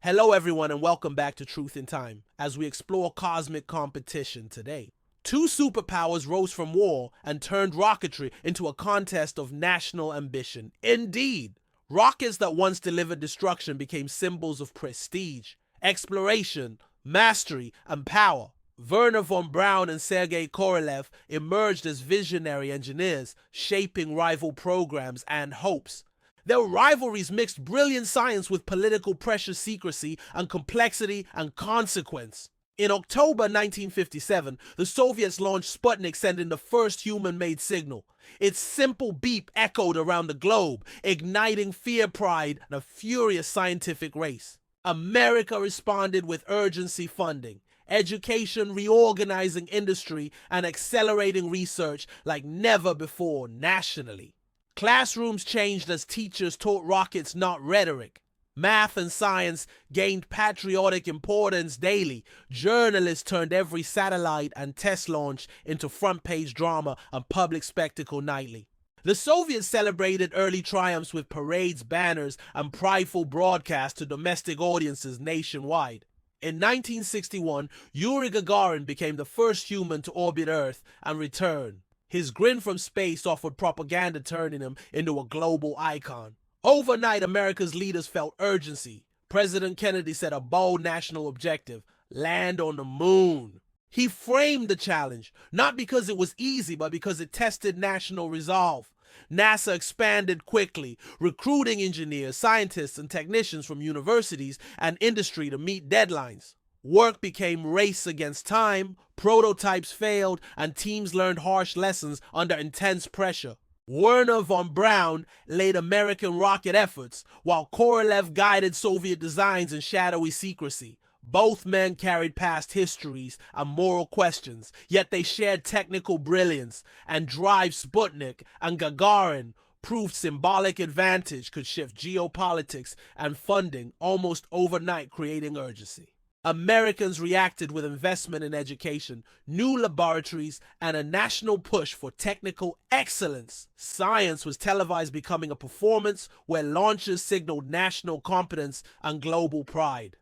Hello everyone and welcome back to Truth in Time as we explore cosmic competition today. Two superpowers rose from war and turned rocketry into a contest of national ambition. Indeed, rockets that once delivered destruction became symbols of prestige, exploration, mastery, and power. Wernher von Braun and Sergei Korolev emerged as visionary engineers, shaping rival programs and hopes. Their rivalries mixed brilliant science with political pressure, secrecy, and complexity and consequence. In October 1957, the Soviets launched Sputnik, sending the first human-made signal. Its simple beep echoed around the globe, igniting fear, pride, and a furious scientific race. America responded with urgency funding, education, reorganizing industry, and accelerating research like never before nationally. Classrooms changed as teachers taught rockets, not rhetoric. Math and science gained patriotic importance daily. Journalists turned every satellite and test launch into front-page drama and public spectacle nightly. The Soviets celebrated early triumphs with parades, banners, and prideful broadcasts to domestic audiences nationwide. In 1961, Yuri Gagarin became the first human to orbit Earth and return. His grin from space offered propaganda, turning him into a global icon. Overnight, America's leaders felt urgency. President Kennedy set a bold national objective: land on the moon. He framed the challenge, not because it was easy, but because it tested national resolve. NASA expanded quickly, recruiting engineers, scientists, and technicians from universities and industry to meet deadlines. Work became race against time, prototypes failed, and teams learned harsh lessons under intense pressure. Wernher von Braun led American rocket efforts, while Korolev guided Soviet designs in shadowy secrecy. Both men carried past histories and moral questions, yet they shared technical brilliance, and drive. Sputnik and Gagarin proved symbolic advantage could shift geopolitics and funding almost overnight, creating urgency. Americans reacted with investment in education, new laboratories, and a national push for technical excellence. Science was televised, becoming a performance where launches signaled national competence and global pride.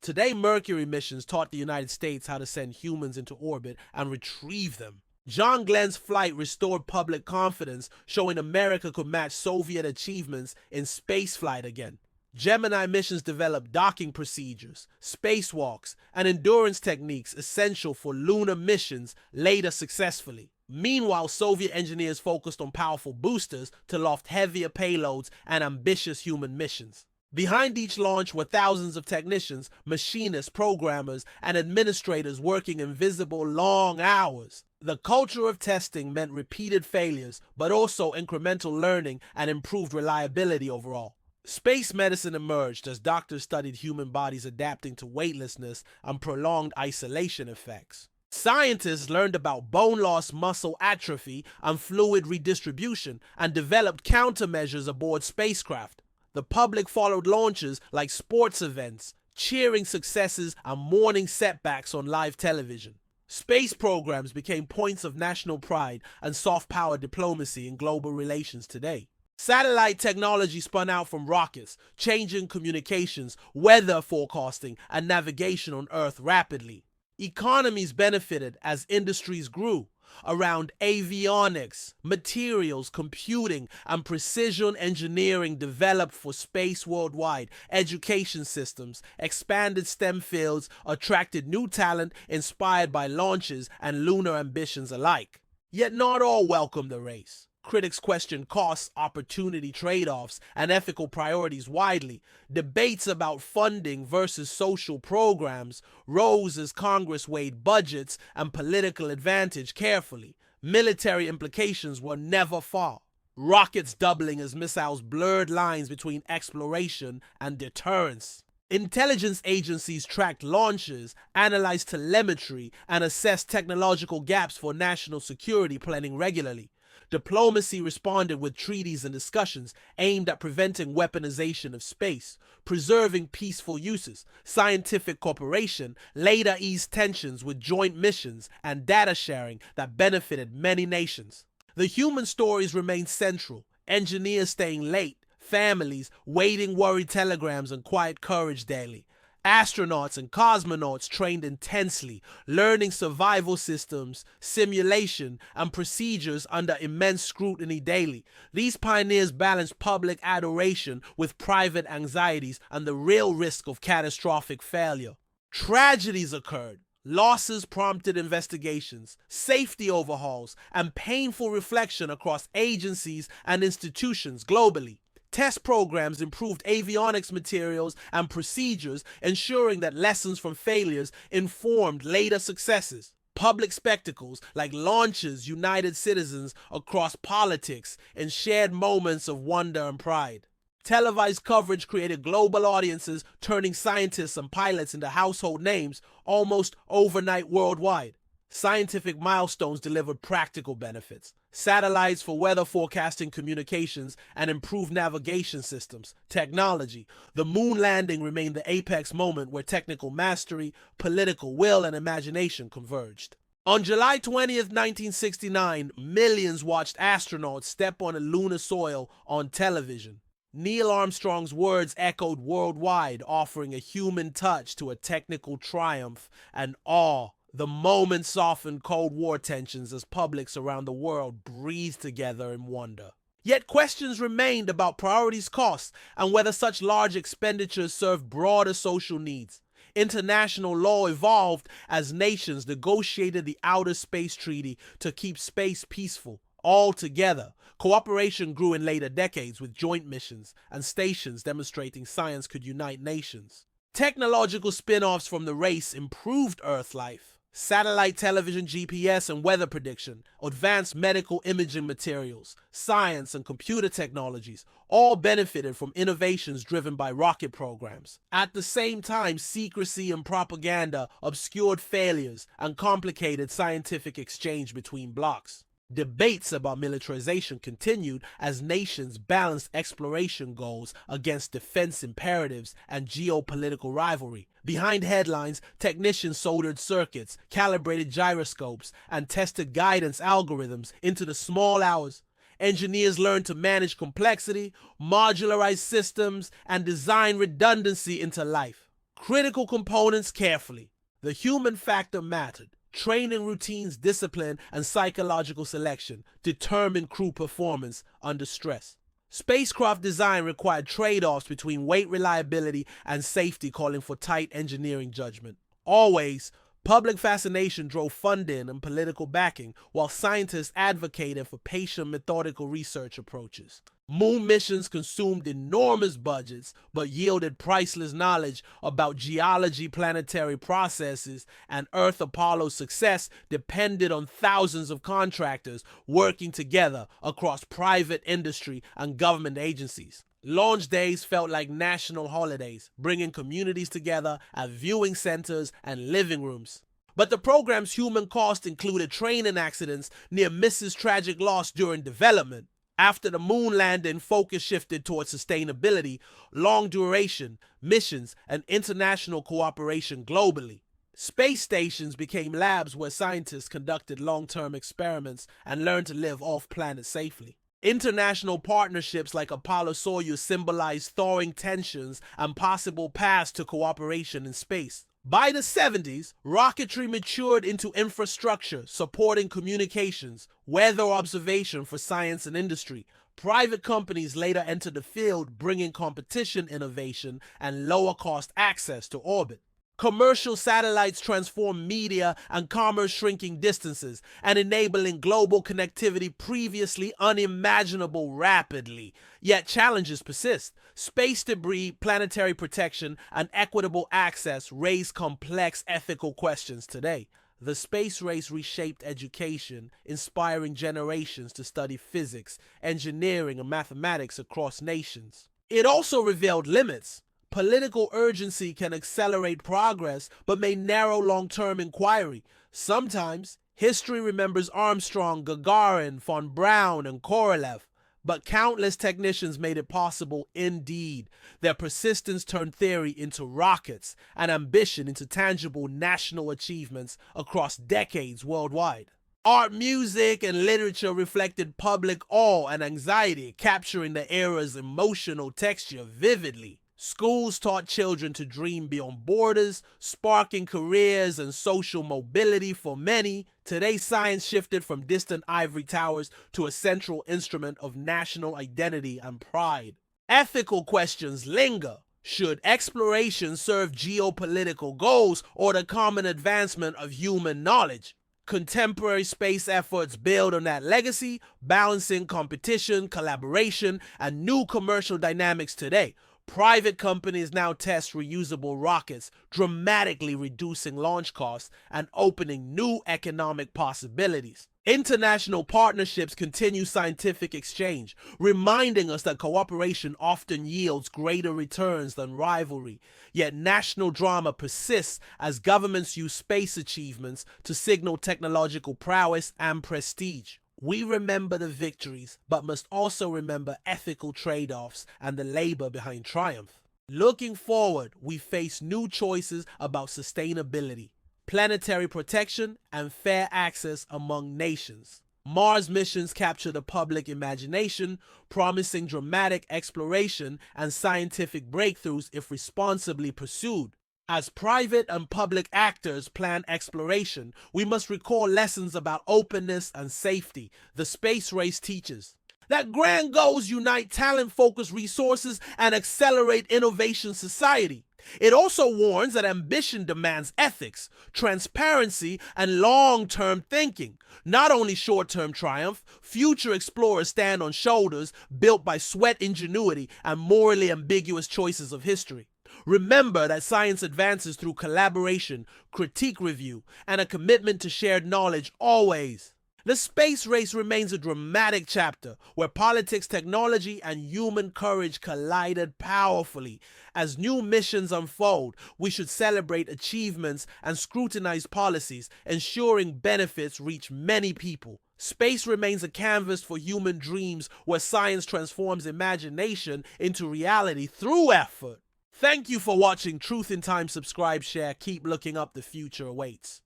Today, Mercury missions taught the United States how to send humans into orbit and retrieve them. John Glenn's flight restored public confidence, showing America could match Soviet achievements in spaceflight again. Gemini missions developed docking procedures, spacewalks, and endurance techniques essential for lunar missions later successfully. Meanwhile, Soviet engineers focused on powerful boosters to loft heavier payloads and ambitious human missions. Behind each launch were thousands of technicians, machinists, programmers, and administrators working invisible long hours. The culture of testing meant repeated failures, but also incremental learning and improved reliability overall. Space medicine emerged as doctors studied human bodies adapting to weightlessness and prolonged isolation effects. Scientists learned about bone loss, muscle atrophy, and fluid redistribution, and developed countermeasures aboard spacecraft. The public followed launches like sports events, cheering successes and mourning setbacks on live television. Space programs became points of national pride and soft power diplomacy in global relations today. Satellite technology spun out from rockets, changing communications, weather forecasting, and navigation on Earth rapidly. Economies benefited as industries grew around avionics, materials, computing, and precision engineering developed for space worldwide. Education systems expanded, STEM fields attracted new talent inspired by launches and lunar ambitions alike. Yet not all welcomed the race. Critics questioned costs, opportunity trade-offs, and ethical priorities widely. Debates about funding versus social programs rose as Congress weighed budgets and political advantage carefully. Military implications were never far. Rockets doubling as missiles blurred lines between exploration and deterrence. Intelligence agencies tracked launches, analyzed telemetry, and assessed technological gaps for national security planning regularly. Diplomacy responded with treaties and discussions aimed at preventing weaponization of space, preserving peaceful uses. Scientific cooperation later eased tensions with joint missions and data sharing that benefited many nations. The human stories remained central, engineers staying late, families waiting worried telegrams and quiet courage daily. Astronauts and cosmonauts trained intensely, learning survival systems, simulation, and procedures under immense scrutiny daily. These pioneers balanced public adoration with private anxieties and the real risk of catastrophic failure. Tragedies occurred. Losses prompted investigations, safety overhauls, and painful reflection across agencies and institutions globally. Test programs improved avionics materials and procedures, ensuring that lessons from failures informed later successes. Public spectacles like launches united citizens across politics and shared moments of wonder and pride. Televised coverage created global audiences, turning scientists and pilots into household names almost overnight worldwide. Scientific milestones delivered practical benefits. Satellites for weather forecasting communications and improved navigation systems. Technology. The moon landing remained the apex moment where technical mastery, political will, and imagination converged. On July 20th, 1969, millions watched astronauts step on a lunar soil on television. Neil Armstrong's words echoed worldwide, offering a human touch to a technical triumph and awe. The moment softened Cold War tensions as publics around the world breathed together in wonder. Yet questions remained about priorities, costs, and whether such large expenditures served broader social needs. International law evolved as nations negotiated the Outer Space Treaty to keep space peaceful. Altogether, cooperation grew in later decades with joint missions and stations demonstrating science could unite nations. Technological spin-offs from the race improved Earth life. Satellite television, GPS, and weather prediction, advanced medical imaging materials, science and computer technologies all benefited from innovations driven by rocket programs. At the same time, secrecy and propaganda obscured failures and complicated scientific exchange between blocs. Debates about militarization continued as nations balanced exploration goals against defense imperatives and geopolitical rivalry. Behind headlines, technicians soldered circuits, calibrated gyroscopes, and tested guidance algorithms into the small hours. Engineers learned to manage complexity, modularize systems, and design redundancy into life. Critical components carefully. The human factor mattered. Training routines, discipline, and psychological selection determined crew performance under stress. Spacecraft design required trade-offs between weight reliability and safety, calling for tight engineering judgment. Always, public fascination drove funding and political backing, while scientists advocated for patient, methodical research approaches. Moon missions consumed enormous budgets, but yielded priceless knowledge about geology, planetary processes, and Earth. Apollo's success depended on thousands of contractors working together across private industry and government agencies. Launch days felt like national holidays, bringing communities together at viewing centers and living rooms. But the program's human cost included training accidents, near misses, tragic loss during development. After the moon landing, focus shifted towards sustainability, long duration, missions, and international cooperation globally. Space stations became labs where scientists conducted long-term experiments and learned to live off-planet safely. International partnerships like Apollo-Soyuz symbolized thawing tensions and possible paths to cooperation in space. By the 70s, rocketry matured into infrastructure, supporting communications, weather observation for science and industry. Private companies later entered the field, bringing competition, innovation, and lower-cost access to orbit. Commercial satellites transformed media and commerce, shrinking distances and enabling global connectivity previously unimaginable rapidly. Yet challenges persist. Space debris, planetary protection, and equitable access raise complex ethical questions today. The space race reshaped education, inspiring generations to study physics, engineering, and mathematics across nations. It also revealed limits. Political urgency can accelerate progress, but may narrow long-term inquiry. Sometimes, history remembers Armstrong, Gagarin, von Braun, and Korolev, but countless technicians made it possible indeed. Their persistence turned theory into rockets and ambition into tangible national achievements across decades worldwide. Art, music, and literature reflected public awe and anxiety, capturing the era's emotional texture vividly. Schools taught children to dream beyond borders, sparking careers and social mobility for many. Today, science shifted from distant ivory towers to a central instrument of national identity and pride. Ethical questions linger. Should exploration serve geopolitical goals or the common advancement of human knowledge? Contemporary space efforts build on that legacy, balancing competition, collaboration, and new commercial dynamics today. Private companies now test reusable rockets, dramatically reducing launch costs and opening new economic possibilities. International partnerships continue scientific exchange, reminding us that cooperation often yields greater returns than rivalry. Yet national drama persists as governments use space achievements to signal technological prowess and prestige. We remember the victories, but must also remember ethical trade-offs and the labor behind triumph. Looking forward, we face new choices about sustainability, planetary protection, and fair access among nations. Mars missions capture the public imagination, promising dramatic exploration and scientific breakthroughs if responsibly pursued. As private and public actors plan exploration, we must recall lessons about openness and safety the space race teaches. That grand goals unite talent-focused resources and accelerate innovation society. It also warns that ambition demands ethics, transparency, and long-term thinking. Not only short-term triumph, future explorers stand on shoulders built by sweat ingenuity and morally ambiguous choices of history. Remember that science advances through collaboration, critique review, and a commitment to shared knowledge always. The space race remains a dramatic chapter where politics, technology, and human courage collided powerfully. As new missions unfold, we should celebrate achievements and scrutinize policies, ensuring benefits reach many people. Space remains a canvas for human dreams where science transforms imagination into reality through effort. Thank you for watching Truth in Time. Subscribe, share, keep looking up, the future awaits.